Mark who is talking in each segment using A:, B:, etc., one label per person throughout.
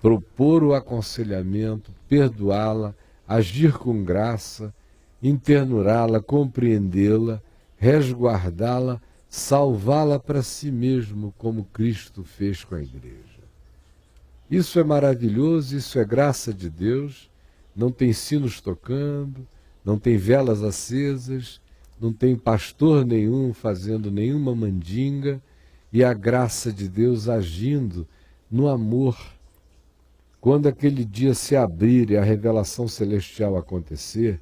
A: propor o aconselhamento, perdoá-la, agir com graça, internurá-la, compreendê-la, resguardá-la, salvá-la para si mesmo, como Cristo fez com a igreja. Isso é maravilhoso, isso é graça de Deus, não tem sinos tocando, não tem velas acesas, não tem pastor nenhum fazendo nenhuma mandinga, e a graça de Deus agindo no amor. Quando aquele dia se abrir e a revelação celestial acontecer,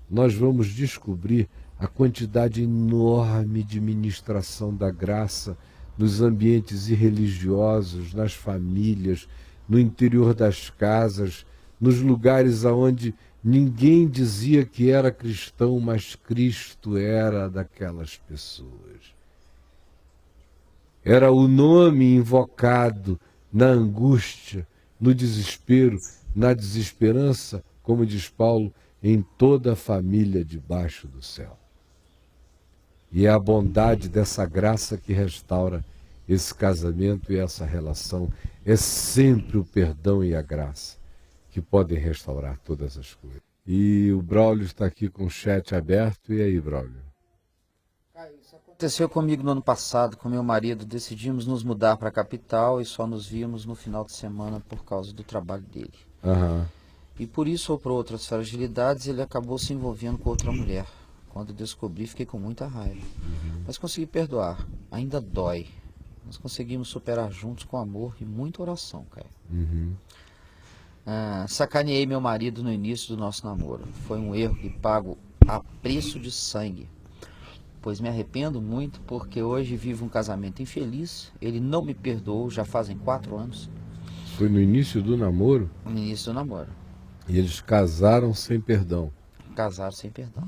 A: nós vamos descobrir a quantidade enorme de ministração da graça nos ambientes irreligiosos, nas famílias, no interior das casas, nos lugares onde ninguém dizia que era cristão, mas Cristo era daquelas pessoas. Era o nome invocado na angústia, no desespero, na desesperança, como diz Paulo, em toda a família debaixo do céu. E é a bondade dessa graça que restaura esse casamento e essa relação. É sempre o perdão e a graça que podem restaurar todas as coisas. E o Braulio está aqui com o chat aberto. E aí, Braulio?
B: Isso aconteceu comigo no ano passado, com meu marido. Decidimos nos mudar para a capital e só nos víamos no final de semana por causa do trabalho dele.
A: Aham.
B: E por isso ou por outras fragilidades, ele acabou se envolvendo com outra mulher. Quando descobri, fiquei com muita raiva. Mas consegui perdoar. Ainda dói. Nós conseguimos superar juntos com amor e muita oração, cara. Sacaneei meu marido no início do nosso namoro. Foi um erro que pago a preço de sangue, pois me arrependo muito porque hoje vivo um casamento infeliz. Ele não me perdoou, já fazem 4 anos.
A: Foi no início do namoro?
B: No início do namoro.
A: E eles casaram sem perdão.
B: Casaram sem perdão.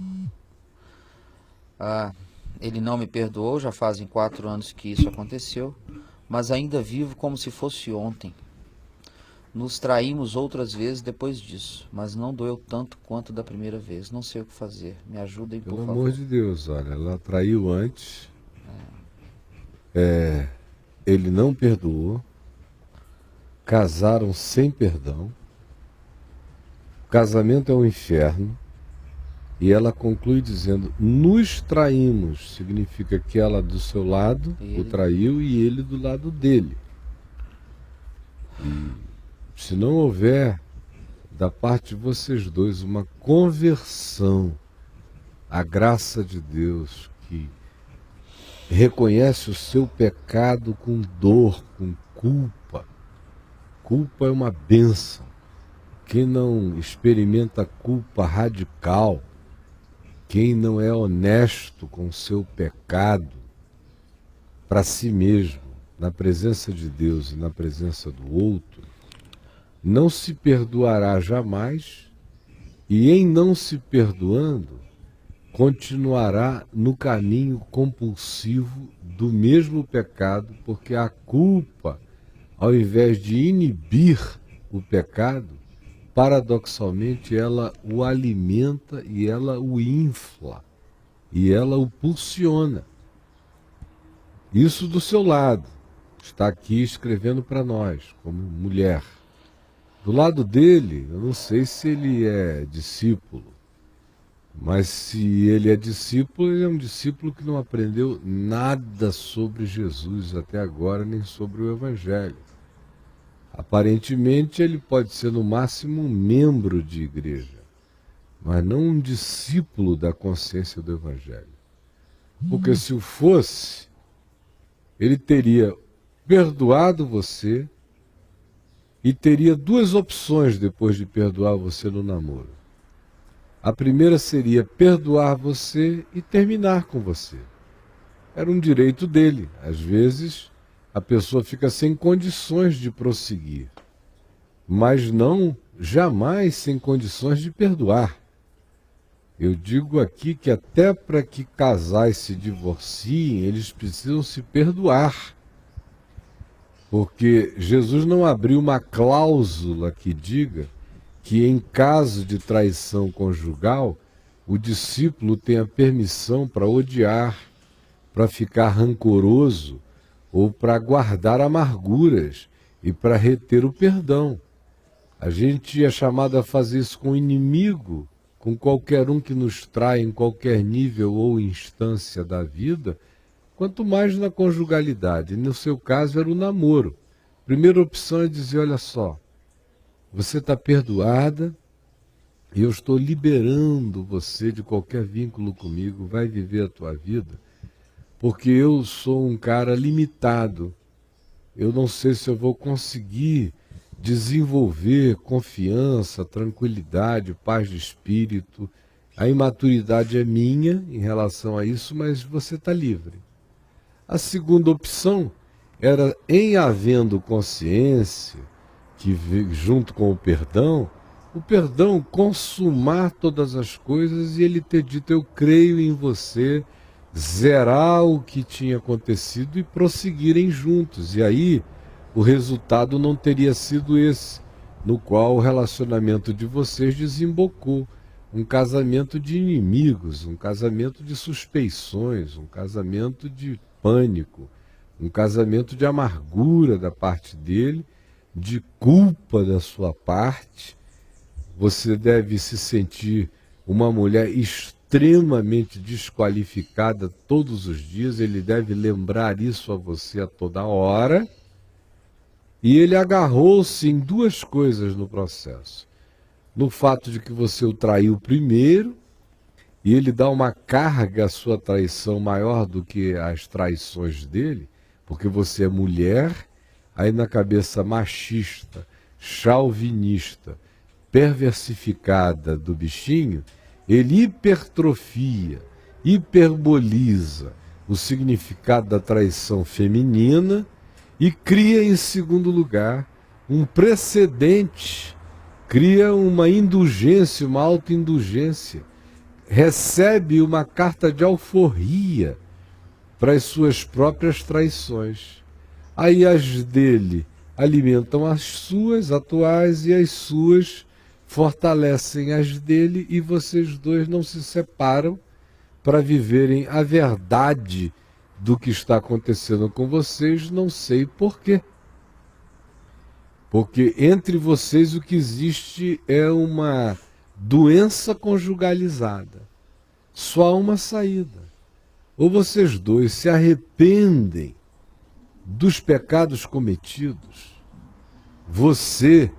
B: Ele não me perdoou, já fazem 4 anos que isso aconteceu, mas ainda vivo como se fosse ontem. Nos traímos outras vezes depois disso, mas não doeu tanto quanto da primeira vez. Não sei o que fazer. Me ajudem, por favor.
A: Pelo amor de Deus, olha, ela traiu antes. Ele não perdoou. Casaram sem perdão. O casamento é um inferno. E ela conclui dizendo, nos traímos. Significa que ela do seu lado o traiu e ele do lado dele. E se não houver da parte de vocês dois uma conversão à graça de Deus, que reconhece o seu pecado com dor, com culpa. Culpa é uma bênção. Quem não experimenta culpa radical, quem não é honesto com o seu pecado para si mesmo, na presença de Deus e na presença do outro, não se perdoará jamais e, em não se perdoando, continuará no caminho compulsivo do mesmo pecado, porque a culpa, ao invés de inibir o pecado, paradoxalmente ela o alimenta e ela o infla e ela o pulsiona. Isso do seu lado, está aqui escrevendo para nós, como mulher. Do lado dele, eu não sei se ele é discípulo, mas se ele é discípulo, ele é um discípulo que não aprendeu nada sobre Jesus até agora, nem sobre o Evangelho. Aparentemente ele pode ser no máximo um membro de igreja, mas não um discípulo da consciência do Evangelho. Porque se o fosse, ele teria perdoado você e teria 2 opções depois de perdoar você no namoro. A primeira seria perdoar você e terminar com você. Era um direito dele. Às vezes a pessoa fica sem condições de prosseguir, mas não jamais sem condições de perdoar. Eu digo aqui que até para que casais se divorciem, eles precisam se perdoar. Porque Jesus não abriu uma cláusula que diga que em caso de traição conjugal, o discípulo tem a permissão para odiar, para ficar rancoroso ou para guardar amarguras e para reter o perdão. A gente é chamado a fazer isso com o inimigo, com qualquer um que nos trai em qualquer nível ou instância da vida, quanto mais na conjugalidade. No seu caso era o namoro. Primeira opção é dizer, olha só, você está perdoada e eu estou liberando você de qualquer vínculo comigo, vai viver a tua vida, porque eu sou um cara limitado. Eu não sei se eu vou conseguir desenvolver confiança, tranquilidade, paz de espírito. A imaturidade é minha em relação a isso, mas você está livre. A segunda opção era, em havendo consciência, que junto com o perdão consumar todas as coisas e ele ter dito, eu creio em você, zerar o que tinha acontecido e prosseguirem juntos. E aí o resultado não teria sido esse, no qual o relacionamento de vocês desembocou. Um casamento de inimigos, um casamento de suspeições, um casamento de pânico, um casamento de amargura da parte dele, de culpa da sua parte. Você deve se sentir uma mulher extremamente desqualificada todos os dias, ele deve lembrar isso a você a toda hora. E ele agarrou-se em duas coisas no processo. No fato de que você o traiu primeiro, e ele dá uma carga à sua traição maior do que as traições dele, porque você é mulher, aí na cabeça machista, chauvinista, perversificada do bichinho, ele hipertrofia, hiperboliza o significado da traição feminina e cria, em segundo lugar, um precedente, cria uma indulgência, uma autoindulgência, recebe uma carta de alforria para as suas próprias traições. Aí as dele alimentam as suas atuais e as suas fortalecem as dele e vocês dois não se separam para viverem a verdade do que está acontecendo com vocês, não sei porquê. Porque entre vocês o que existe é uma doença conjugalizada. Só há uma saída. Ou vocês dois se arrependem dos pecados cometidos, você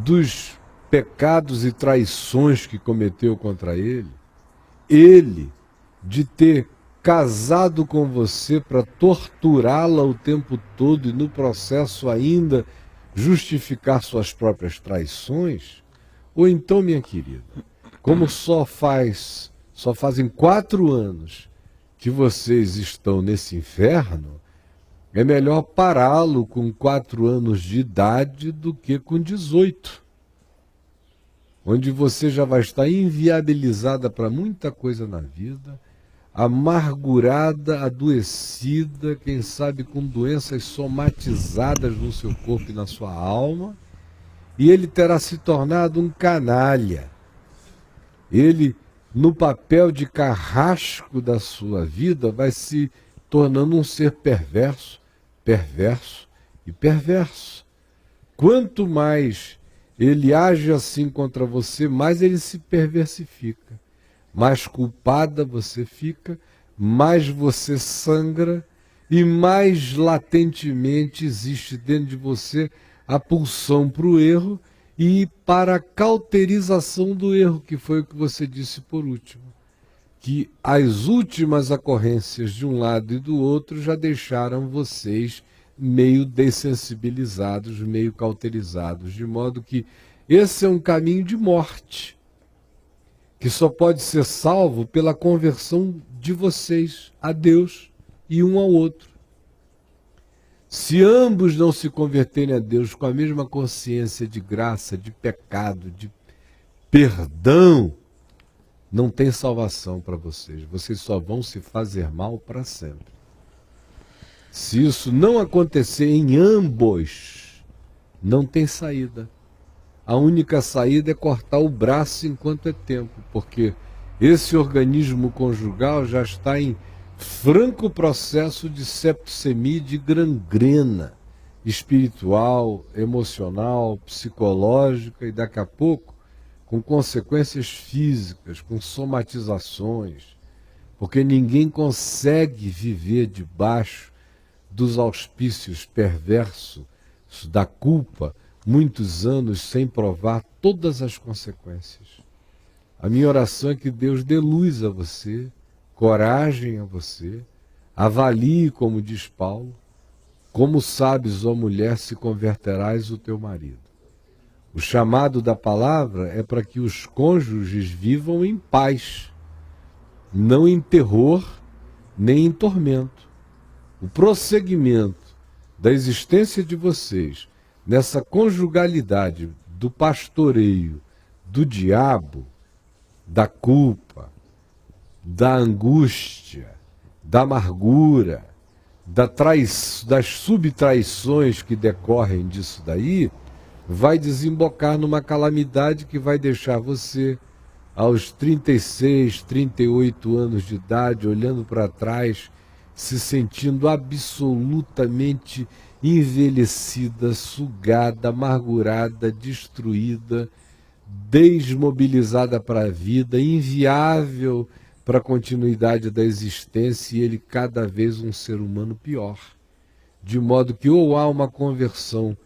A: dos pecados e traições que cometeu contra ele de ter casado com você para torturá-la o tempo todo e no processo ainda justificar suas próprias traições, ou então, minha querida, como só fazem 4 anos que vocês estão nesse inferno, é melhor pará-lo com 4 anos de idade do que com 18, onde você já vai estar inviabilizada para muita coisa na vida, amargurada, adoecida, quem sabe com doenças somatizadas no seu corpo e na sua alma, e ele terá se tornado um canalha. Ele, no papel de carrasco da sua vida, vai se tornando um ser perverso, perverso e perverso. Quanto mais ele age assim contra você, mais ele se perversifica. Mais culpada você fica, mais você sangra e mais latentemente existe dentro de você a pulsão para o erro e para a cauterização do erro, que foi o que você disse por último. Que as últimas ocorrências de um lado e do outro já deixaram vocês meio dessensibilizados, meio cauterizados, de modo que esse é um caminho de morte, que só pode ser salvo pela conversão de vocês a Deus e um ao outro. Se ambos não se converterem a Deus com a mesma consciência de graça, de pecado, de perdão, não tem salvação para vocês. Vocês só vão se fazer mal para sempre. Se isso não acontecer em ambos, não tem saída. A única saída é cortar o braço enquanto é tempo, porque esse organismo conjugal já está em franco processo de septicemia e de gangrena. espiritual, emocional, psicológica e daqui a pouco com consequências físicas, com somatizações, porque ninguém consegue viver debaixo dos auspícios perversos da culpa muitos anos sem provar todas as consequências. A minha oração é que Deus dê luz a você, coragem a você, avalie, como diz Paulo, como sabes, ó mulher, se converterás o teu marido. O chamado da palavra é para que os cônjuges vivam em paz, não em terror, nem em tormento. O prosseguimento da existência de vocês nessa conjugalidade do pastoreio, do diabo, da culpa, da angústia, da amargura, das subtraições que decorrem disso daí, vai desembocar numa calamidade que vai deixar você, aos 36, 38 anos de idade, olhando para trás, se sentindo absolutamente envelhecida, sugada, amargurada, destruída, desmobilizada para a vida, inviável para a continuidade da existência, e ele cada vez um ser humano pior. De modo que ou há uma conversão